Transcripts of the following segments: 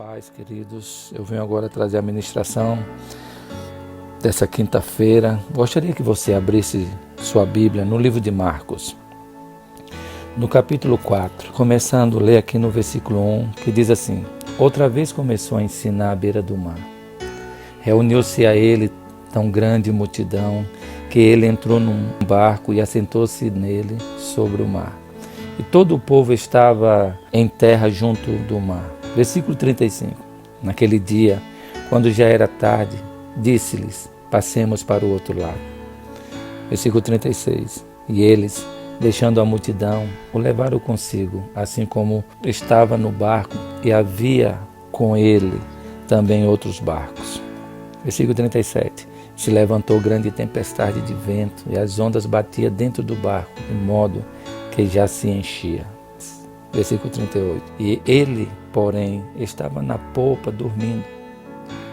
paz, queridos. Eu venho agora trazer a ministração dessa quinta-feira. Gostaria que você abrisse sua Bíblia no livro de Marcos, no capítulo 4, começando a ler aqui no versículo 1, que diz assim: Outra vez começou a ensinar à beira do mar. Reuniu-se a ele tão grande multidão que ele entrou num barco e assentou-se nele sobre o mar. E todo o povo estava em terra junto do mar. Versículo 35. Naquele dia, quando já era tarde, disse-lhes: passemos para o outro lado. Versículo 36. E eles, deixando a multidão, o levaram consigo, assim como estava no barco, e havia com ele também outros barcos. Versículo 37. Se levantou grande tempestade de vento, e as ondas batiam dentro do barco, de modo que já se enchia. Versículo 38. E ele, porém, estava na polpa, dormindo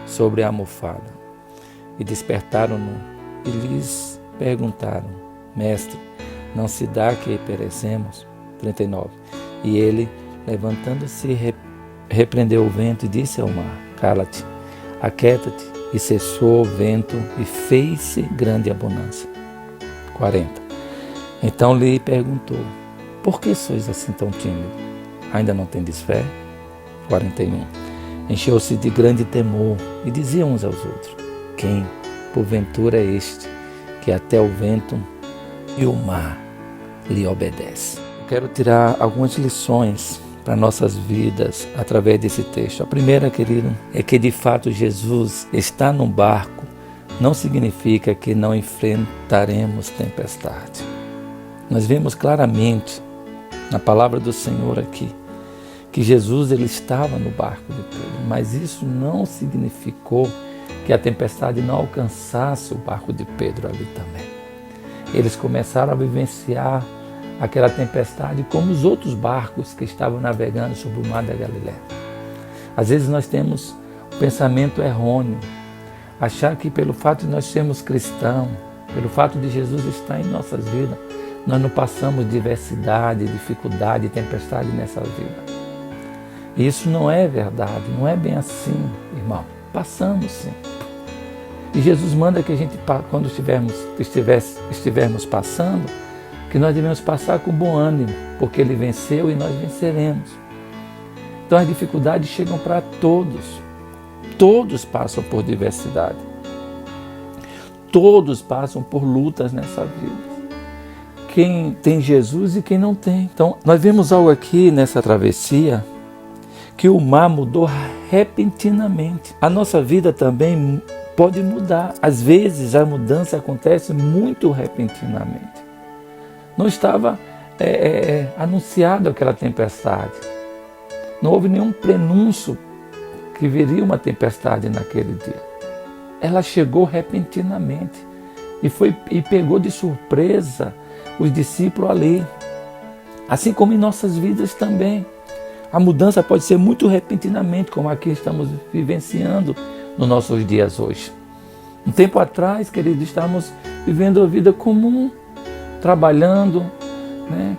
sobre a almofada. E despertaram-no e lhes perguntaram: Mestre, não se dá que perecemos? 39. E ele, levantando-se, repreendeu o vento e disse ao mar: Cala-te, aquieta-te. E cessou o vento e fez-se grande abundância. 40. Então lhe perguntou: Por que sois assim tão tímidos? Ainda não tendes fé? 41. Encheu-se de grande temor e diziam uns aos outros: Quem, porventura, é este, que até o vento e o mar lhe obedecem? Eu quero tirar algumas lições para nossas vidas através desse texto. A primeira, querido, é que de fato Jesus está no barco não significa que não enfrentaremos tempestade. Nós vemos claramente na palavra do Senhor aqui que Jesus ele estava no barco de Pedro, mas isso não significou que a tempestade não alcançasse o barco de Pedro ali também. Eles começaram a vivenciar aquela tempestade como os outros barcos que estavam navegando sobre o mar da Galileia. Às vezes nós temos um pensamento errôneo, achar que pelo fato de nós sermos cristãos, pelo fato de Jesus estar em nossas vidas, nós não passamos diversidade, dificuldade, tempestade nessa vida. E isso não é verdade, não é bem assim, irmão. Passamos sim. E Jesus manda que a gente, quando estivermos passando, que nós devemos passar com bom ânimo, porque Ele venceu e nós venceremos. Então as dificuldades chegam para todos. Todos passam por diversidade. Todos passam por lutas nessa vida. Quem tem Jesus e quem não tem. Então nós vemos algo aqui nessa travessia, que o mar mudou repentinamente. A nossa vida também pode mudar. Às vezes a mudança acontece muito repentinamente. Não estava anunciado aquela tempestade. Não houve nenhum prenúncio que viria uma tempestade naquele dia. Ela chegou repentinamente e pegou de surpresa os discípulos ali. Assim como em nossas vidas também. A mudança pode ser muito repentinamente, como aqui estamos vivenciando nos nossos dias hoje. Um tempo atrás, queridos, estávamos vivendo a vida comum, trabalhando, né?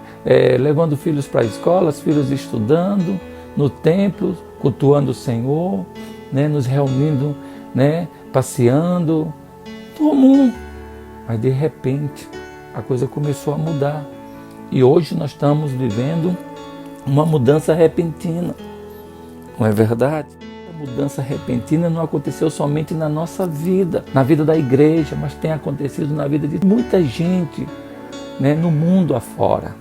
Levando filhos para a escola, os filhos estudando, no templo, cultuando o Senhor, né? Nos reunindo, né? Passeando, comum. Mas de repente a coisa começou a mudar. E hoje nós estamos vivendo uma mudança repentina. Não é verdade? A mudança repentina não aconteceu somente na nossa vida, na vida da igreja, mas tem acontecido na vida de muita gente, né, no mundo afora.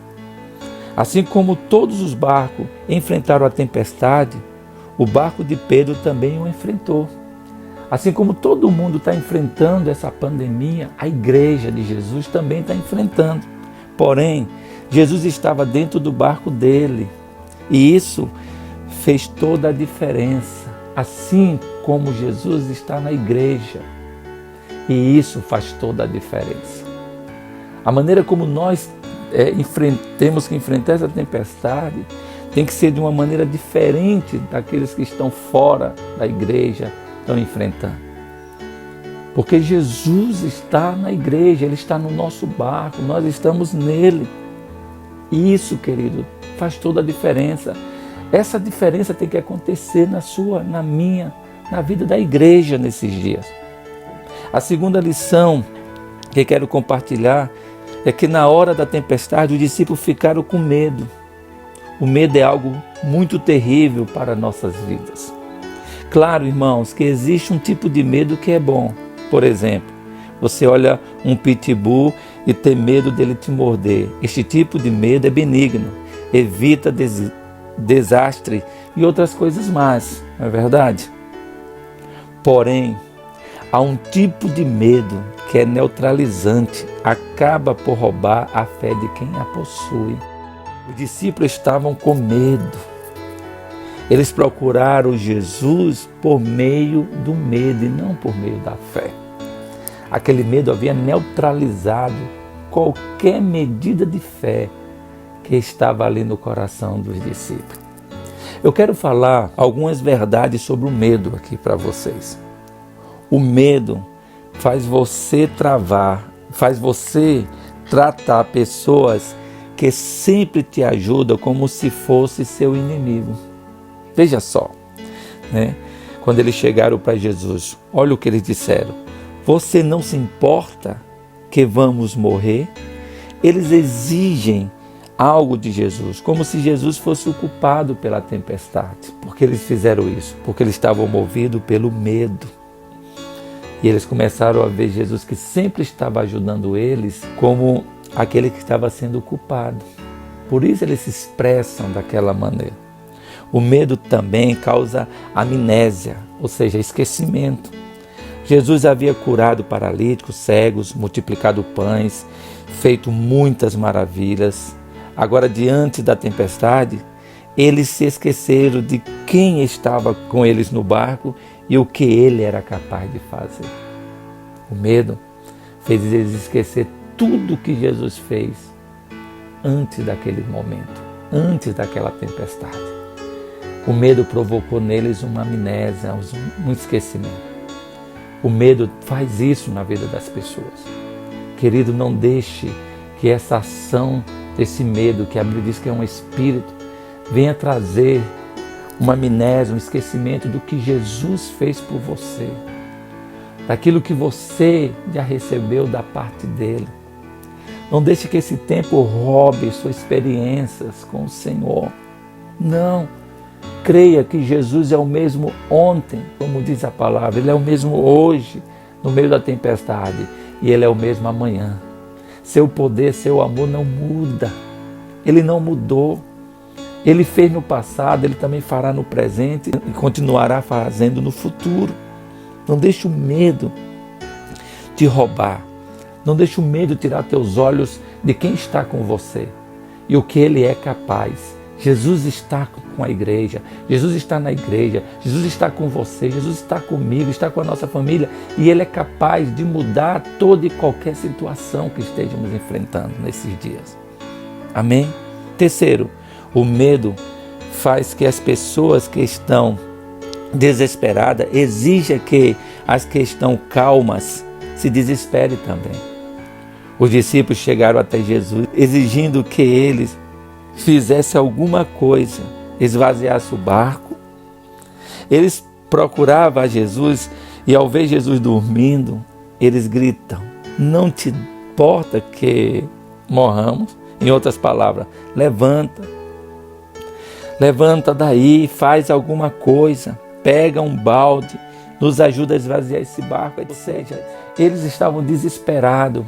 Assim como todos os barcos enfrentaram a tempestade, o barco de Pedro também o enfrentou. Assim como todo mundo está enfrentando essa pandemia, a igreja de Jesus também está enfrentando. Porém, Jesus estava dentro do barco dele e isso fez toda a diferença. Assim como Jesus está na igreja e isso faz toda a diferença. A maneira como nós temos que enfrentar essa tempestade tem que ser de uma maneira diferente daqueles que estão fora da igreja, estão enfrentando. Porque Jesus está na igreja, Ele está no nosso barco, nós estamos nele. E isso, querido, faz toda a diferença. Essa diferença tem que acontecer na sua, na minha, na vida da igreja nesses dias. A segunda lição que quero compartilhar é que na hora da tempestade os discípulos ficaram com medo. O medo é algo muito terrível para nossas vidas. Claro, irmãos, que existe um tipo de medo que é bom. Por exemplo, você olha um pitbull e tem medo dele te morder. Este tipo de medo é benigno, evita desastre e outras coisas mais, não é verdade? Porém, há um tipo de medo que é neutralizante, acaba por roubar a fé de quem a possui. Os discípulos estavam com medo. Eles procuraram Jesus por meio do medo e não por meio da fé. Aquele medo havia neutralizado qualquer medida de fé que estava ali no coração dos discípulos. Eu quero falar algumas verdades sobre o medo aqui para vocês. O medo faz você travar, faz você tratar pessoas que sempre te ajudam como se fosse seu inimigo. Veja só, né? Quando eles chegaram para Jesus, olha o que eles disseram. Você não se importa que vamos morrer? Eles exigem algo de Jesus, como se Jesus fosse o culpado pela tempestade. Por que eles fizeram isso? Porque eles estavam movidos pelo medo. E eles começaram a ver Jesus, que sempre estava ajudando eles, como aquele que estava sendo culpado. Por isso eles se expressam daquela maneira. O medo também causa amnésia, ou seja, esquecimento. Jesus havia curado paralíticos, cegos, multiplicado pães, feito muitas maravilhas. Agora, diante da tempestade, eles se esqueceram de quem estava com eles no barco e o que ele era capaz de fazer. O medo fez eles esquecer tudo que Jesus fez antes daquele momento, antes daquela tempestade. O medo provocou neles uma amnésia, um esquecimento. O medo faz isso na vida das pessoas. Querido, não deixe que essa ação desse medo, que a Bíblia diz que é um espírito, venha trazer uma amnésia, um esquecimento do que Jesus fez por você, daquilo que você já recebeu da parte dele. Não deixe que esse tempo roube suas experiências com o Senhor. Não. Creia que Jesus é o mesmo ontem, como diz a palavra. Ele é o mesmo hoje, no meio da tempestade. E Ele é o mesmo amanhã. Seu poder, seu amor não muda. Ele não mudou. Ele fez no passado, Ele também fará no presente e continuará fazendo no futuro. Não deixe o medo te roubar. Não deixe o medo tirar teus olhos de quem está com você e o que Ele é capaz. Jesus está com a igreja, Jesus está na igreja, Jesus está com você, Jesus está comigo, está com a nossa família e Ele é capaz de mudar toda e qualquer situação que estejamos enfrentando nesses dias. Amém? Terceiro, o medo faz que as pessoas que estão desesperadas exijam que as que estão calmas se desesperem também. Os discípulos chegaram até Jesus exigindo que eles fizesse alguma coisa, esvaziasse o barco. Eles procuravam a Jesus e ao ver Jesus dormindo, eles gritam, não te importa que morramos? Em outras palavras, levanta daí, faz alguma coisa, pega um balde, nos ajuda a esvaziar esse barco. Ou seja, eles estavam desesperados,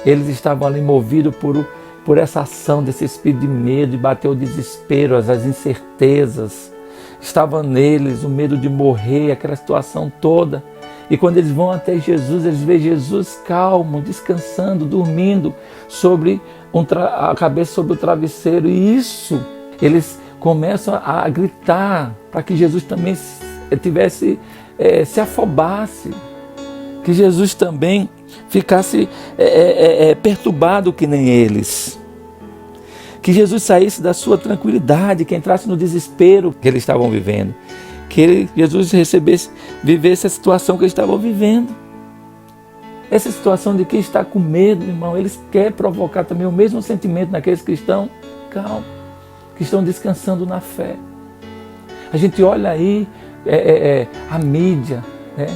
eles estavam ali movidos por essa ação desse espírito de medo, e bateu o desespero, as incertezas, estava neles o medo de morrer, aquela situação toda. E quando eles vão até Jesus, eles veem Jesus calmo, descansando, dormindo, a cabeça sobre o travesseiro. E isso, eles começam a gritar para que Jesus também se afobasse, que Jesus também ficasse perturbado que nem eles. Que Jesus saísse da sua tranquilidade, que entrasse no desespero que eles estavam vivendo. Que Jesus vivesse a situação que eles estavam vivendo. Essa situação de quem está com medo, irmão, eles querem provocar também o mesmo sentimento naqueles que estão calmos, que estão descansando na fé. A gente olha aí a mídia, né?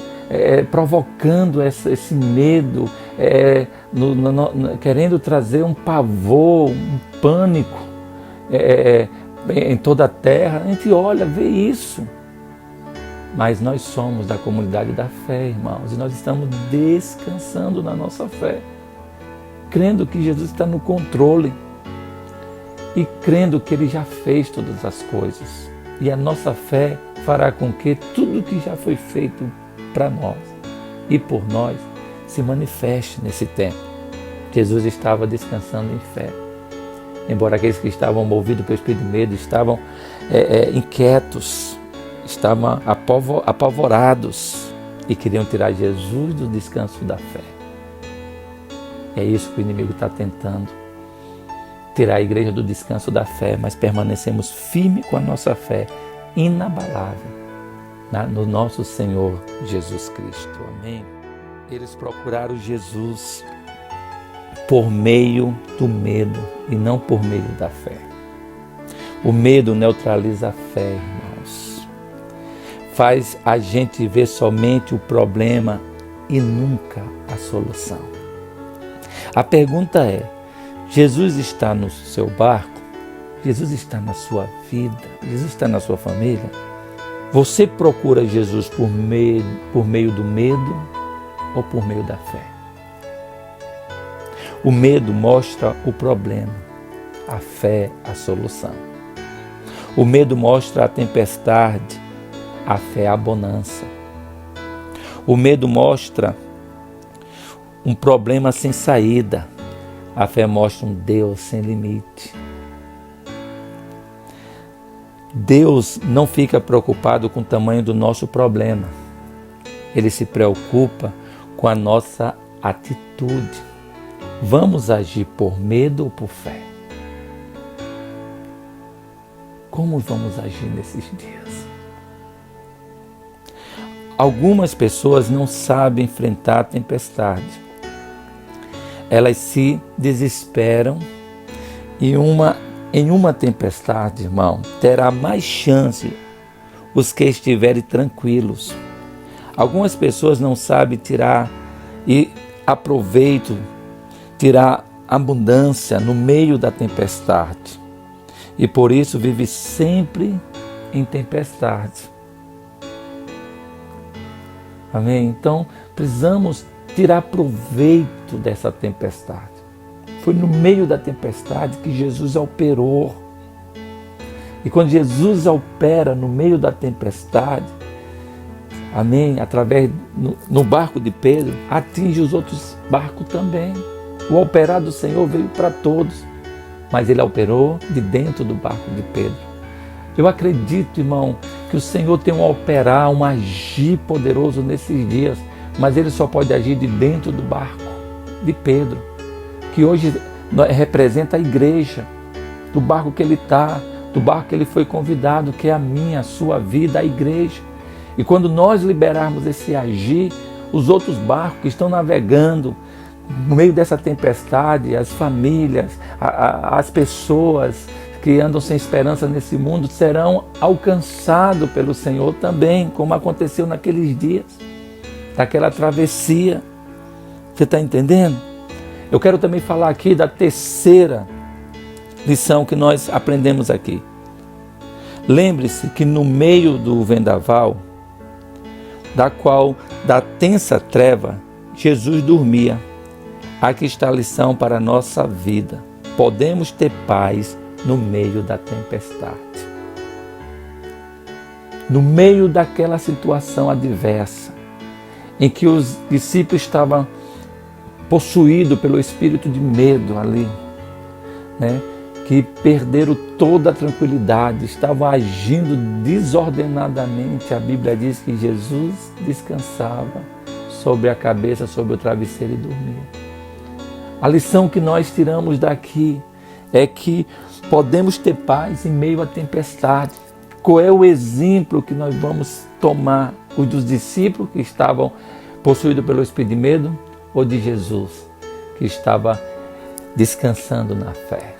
Provocando esse medo, querendo trazer um pavor, um pânico em toda a terra. A gente olha, vê isso. Mas nós somos da comunidade da fé, irmãos, e nós estamos descansando na nossa fé, crendo que Jesus está no controle e crendo que Ele já fez todas as coisas. E a nossa fé fará com que tudo que já foi feito para nós e por nós se manifeste nesse tempo. Jesus estava descansando em fé. Embora aqueles que estavam movidos pelo espírito de medo estavam inquietos, estavam apavorados e queriam tirar Jesus do descanso da fé. É isso que o inimigo está tentando, tirar a igreja do descanso da fé, mas permanecemos firmes com a nossa fé, inabalável, no nosso Senhor Jesus Cristo. Amém? Eles procuraram Jesus por meio do medo e não por meio da fé. O medo neutraliza a fé, irmãos. Faz a gente ver somente o problema e nunca a solução. A pergunta é: Jesus está no seu barco? Jesus está na sua vida? Jesus está na sua família? Você procura Jesus por meio do medo ou por meio da fé? O medo mostra o problema, a fé a solução. O medo mostra a tempestade, a fé a bonança. O medo mostra um problema sem saída, a fé mostra um Deus sem limite. Deus não fica preocupado com o tamanho do nosso problema. Ele se preocupa com a nossa atitude. Vamos agir por medo ou por fé? Como vamos agir nesses dias? Algumas pessoas não sabem enfrentar a tempestade. Elas se desesperam e em uma tempestade, irmão, terá mais chance os que estiverem tranquilos. Algumas pessoas não sabem tirar tirar abundância no meio da tempestade. E por isso vive sempre em tempestade. Amém? Então, precisamos tirar proveito dessa tempestade. Foi no meio da tempestade que Jesus operou. E quando Jesus opera no meio da tempestade, amém, através no barco de Pedro, atinge os outros barcos também. O operar do Senhor veio para todos, mas Ele operou de dentro do barco de Pedro. Eu acredito, irmão, que o Senhor tem um operar, um agir poderoso nesses dias, mas Ele só pode agir de dentro do barco de Pedro, que hoje representa a igreja, do barco que ele está, do barco que ele foi convidado, que é a minha, a sua vida, a igreja. E quando nós liberarmos esse agir, os outros barcos que estão navegando no meio dessa tempestade, as famílias, as pessoas que andam sem esperança nesse mundo serão alcançados pelo Senhor também, como aconteceu naqueles dias, daquela travessia. Você está entendendo? Eu quero também falar aqui da terceira lição que nós aprendemos aqui. Lembre-se que no meio do vendaval, da tensa treva, Jesus dormia. Aqui está a lição para a nossa vida. Podemos ter paz no meio da tempestade. No meio daquela situação adversa, em que os discípulos estavam possuídos pelo espírito de medo ali, né? Que perderam toda a tranquilidade, estavam agindo desordenadamente. A Bíblia diz que Jesus descansava sobre a cabeça, sobre o travesseiro e dormia. A lição que nós tiramos daqui é que podemos ter paz em meio à tempestade. Qual é o exemplo que nós vamos tomar? O dos discípulos que estavam possuídos pelo espírito de medo ou de Jesus que estava descansando na fé?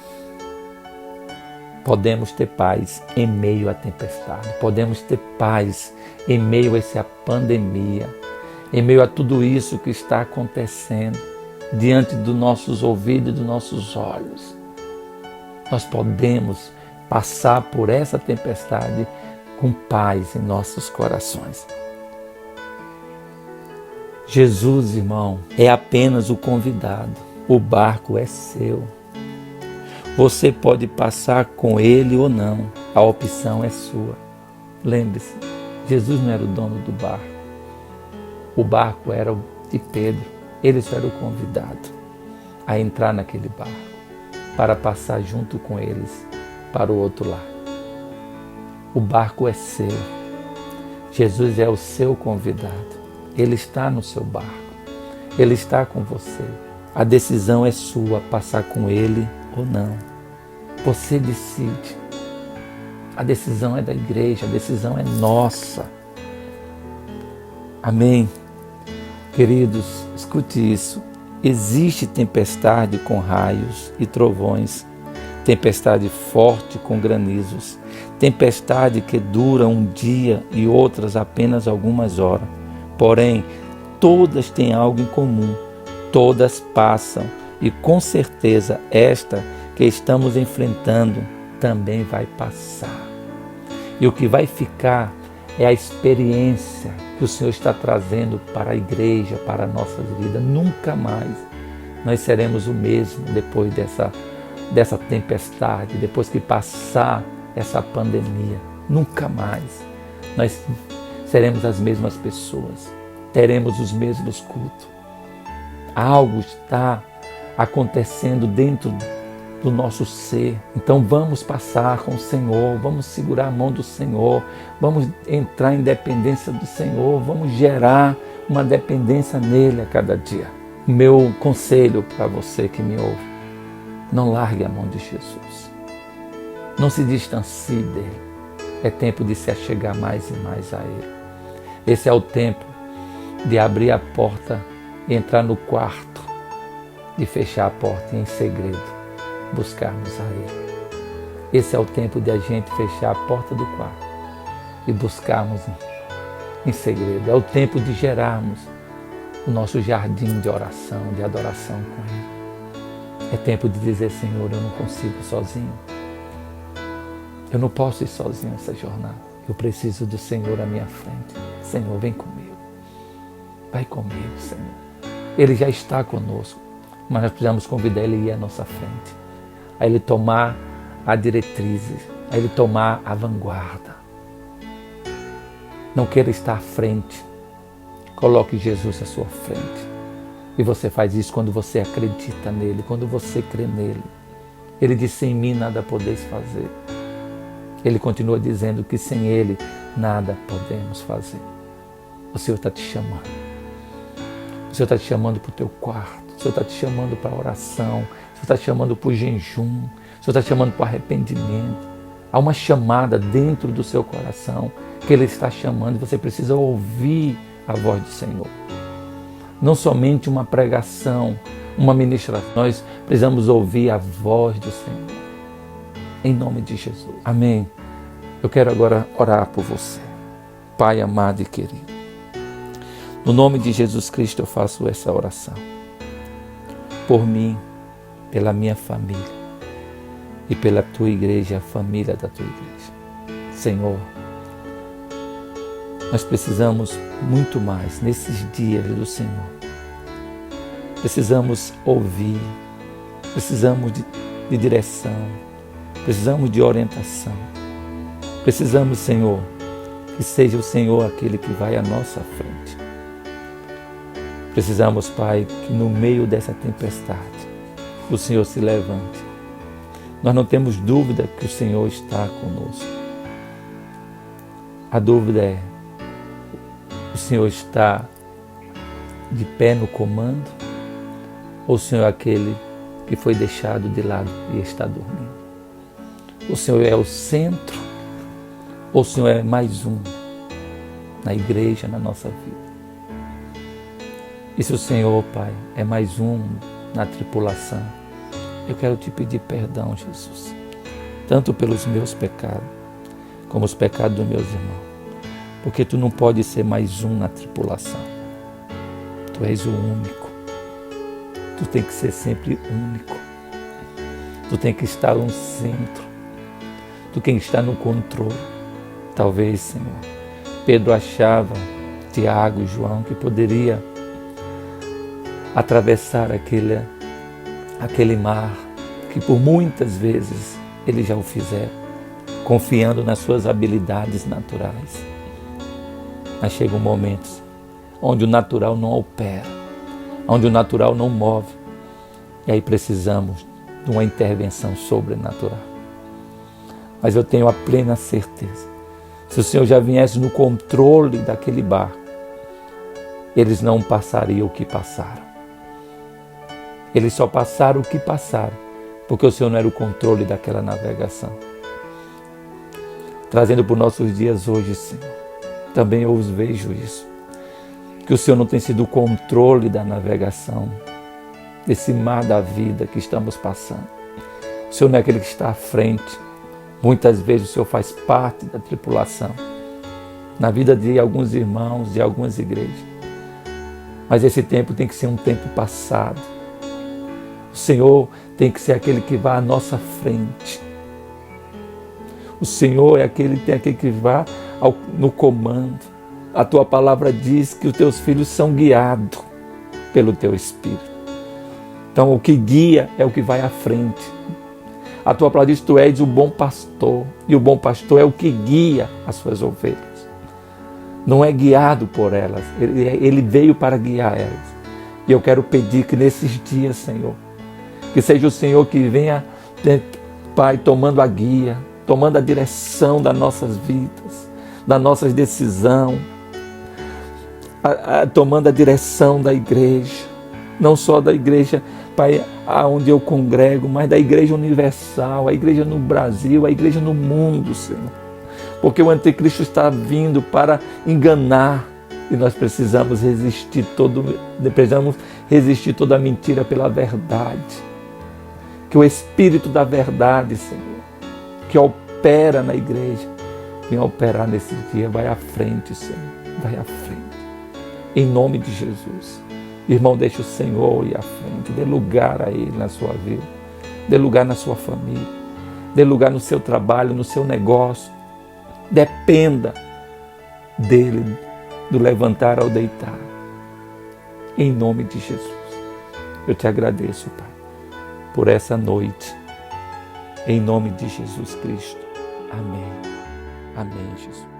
Podemos ter paz em meio à tempestade. Podemos ter paz em meio a essa pandemia. Em meio a tudo isso que está acontecendo diante dos nossos ouvidos e dos nossos olhos. Nós podemos passar por essa tempestade com paz em nossos corações. Jesus, irmão, é apenas o convidado. O barco é seu. Você pode passar com ele ou não. A opção é sua. Lembre-se, Jesus não era o dono do barco. O barco era de Pedro. Ele só era o convidado a entrar naquele barco para passar junto com eles para o outro lado. O barco é seu. Jesus é o seu convidado. Ele está no seu barco. Ele está com você. A decisão é sua, passar com ele ou não. Você decide. A decisão é da igreja, a decisão é nossa. Amém? Queridos, escute isso. Existe tempestade com raios e trovões, tempestade forte com granizos, tempestade que dura um dia e outras apenas algumas horas. Porém, todas têm algo em comum, todas passam e com certeza esta que estamos enfrentando também vai passar. E o que vai ficar é a experiência que o Senhor está trazendo para a igreja, para a nossa vida. Nunca mais nós seremos o mesmo depois dessa tempestade, depois que passar essa pandemia. Nunca mais nós seremos as mesmas pessoas, teremos os mesmos cultos. Algo está acontecendo dentro do nosso ser. Então vamos passar com o Senhor, vamos segurar a mão do Senhor, vamos entrar em dependência do Senhor, vamos gerar uma dependência nele a cada dia. Meu conselho para você que me ouve, não largue a mão de Jesus. Não se distancie dele. É tempo de se achegar mais e mais a ele. Esse é o tempo de abrir a porta e entrar no quarto e fechar a porta e em segredo buscarmos a ele. Esse é o tempo de a gente fechar a porta do quarto e buscarmos em segredo. É o tempo de gerarmos o nosso jardim de oração, de adoração com ele. É tempo de dizer: Senhor, eu não consigo sozinho. Eu não posso ir sozinho nessa jornada. Eu preciso do Senhor à minha frente. Senhor, vem comigo. Vai comigo, Senhor. Ele já está conosco, mas nós precisamos convidar ele a ir à nossa frente, a ele tomar a diretriz, a ele tomar a vanguarda. Não queira estar à frente. Coloque Jesus à sua frente. E você faz isso quando você acredita nele, quando você crê nele. Ele disse: sem mim nada podeis fazer. Ele continua dizendo que sem ele nada podemos fazer. O Senhor está te chamando. O Senhor está te chamando para o teu quarto. O Senhor está te chamando para a oração. O Senhor está te chamando para o jejum. O Senhor está te chamando para o arrependimento. Há uma chamada dentro do seu coração que Ele está chamando. Você precisa ouvir a voz do Senhor. Não somente uma pregação, uma ministração. Nós precisamos ouvir a voz do Senhor. Em nome de Jesus. Amém. Eu quero agora orar por você. Pai amado e querido. No nome de Jesus Cristo eu faço essa oração. Por mim, pela minha família e pela tua igreja, a família da tua igreja. Senhor, nós precisamos muito mais nesses dias do Senhor. Precisamos ouvir, precisamos de direção, precisamos de orientação. Precisamos, Senhor, que seja o Senhor aquele que vai à nossa frente. Precisamos, Pai, que no meio dessa tempestade o Senhor se levante. Nós não temos dúvida que o Senhor está conosco. A dúvida é: o Senhor está de pé no comando? Ou o Senhor é aquele que foi deixado de lado e está dormindo? O Senhor é o centro? Ou o Senhor é mais um na igreja, na nossa vida? E se o Senhor, Pai, é mais um na tripulação, eu quero te pedir perdão, Jesus. tanto pelos meus pecados, como os pecados dos meus irmãos. Porque tu não pode ser mais um na tripulação. Tu és o único. Tu tem que ser sempre único. Tu tem que estar no centro. Tu tem que estar no controle. Talvez, Senhor, Pedro achava, Tiago e João, que poderia atravessar aquele mar, que por muitas vezes eles já o fizeram, confiando nas suas habilidades naturais. Mas chegam momentos onde o natural não opera, onde o natural não move, e aí precisamos de uma intervenção sobrenatural. Mas eu tenho a plena certeza, se o Senhor já viesse no controle daquele barco, eles não passariam o que passaram. Eles só passaram o que passaram, porque o Senhor não era o controle daquela navegação. Trazendo para os nossos dias hoje, Senhor, também eu os vejo isso, que o Senhor não tem sido o controle da navegação, desse mar da vida que estamos passando. O Senhor não é aquele que está à frente. Muitas vezes o Senhor faz parte da tripulação, na vida de alguns irmãos, de algumas igrejas. Mas esse tempo tem que ser um tempo passado. O Senhor tem que ser aquele que vai à nossa frente. O Senhor é aquele que vai no comando. A tua palavra diz que os teus filhos são guiados pelo teu Espírito. Então o que guia é o que vai à frente. A tua palavra diz que tu és o bom pastor. E o bom pastor é o que guia as suas ovelhas. Não é guiado por elas. Ele veio para guiar elas. E eu quero pedir que nesses dias, Senhor, que seja o Senhor que venha, Pai, tomando a guia, tomando a direção das nossas vidas, das nossas decisões, tomando a direção da igreja, não só da igreja, Pai, onde eu congrego, mas da igreja universal, a igreja no Brasil, a igreja no mundo, Senhor. Porque o anticristo está vindo para enganar e nós precisamos resistir toda a mentira pela verdade. Que o Espírito da verdade, Senhor, que opera na igreja, venha operar nesse dia, vai à frente, Senhor, vai à frente. Em nome de Jesus. Irmão, deixe o Senhor ir à frente, dê lugar a Ele na sua vida, dê lugar na sua família, dê lugar no seu trabalho, no seu negócio. Dependa dEle, do levantar ao deitar. Em nome de Jesus. Eu te agradeço, Pai, por essa noite. Em nome de Jesus Cristo. Amém. Amém, Jesus.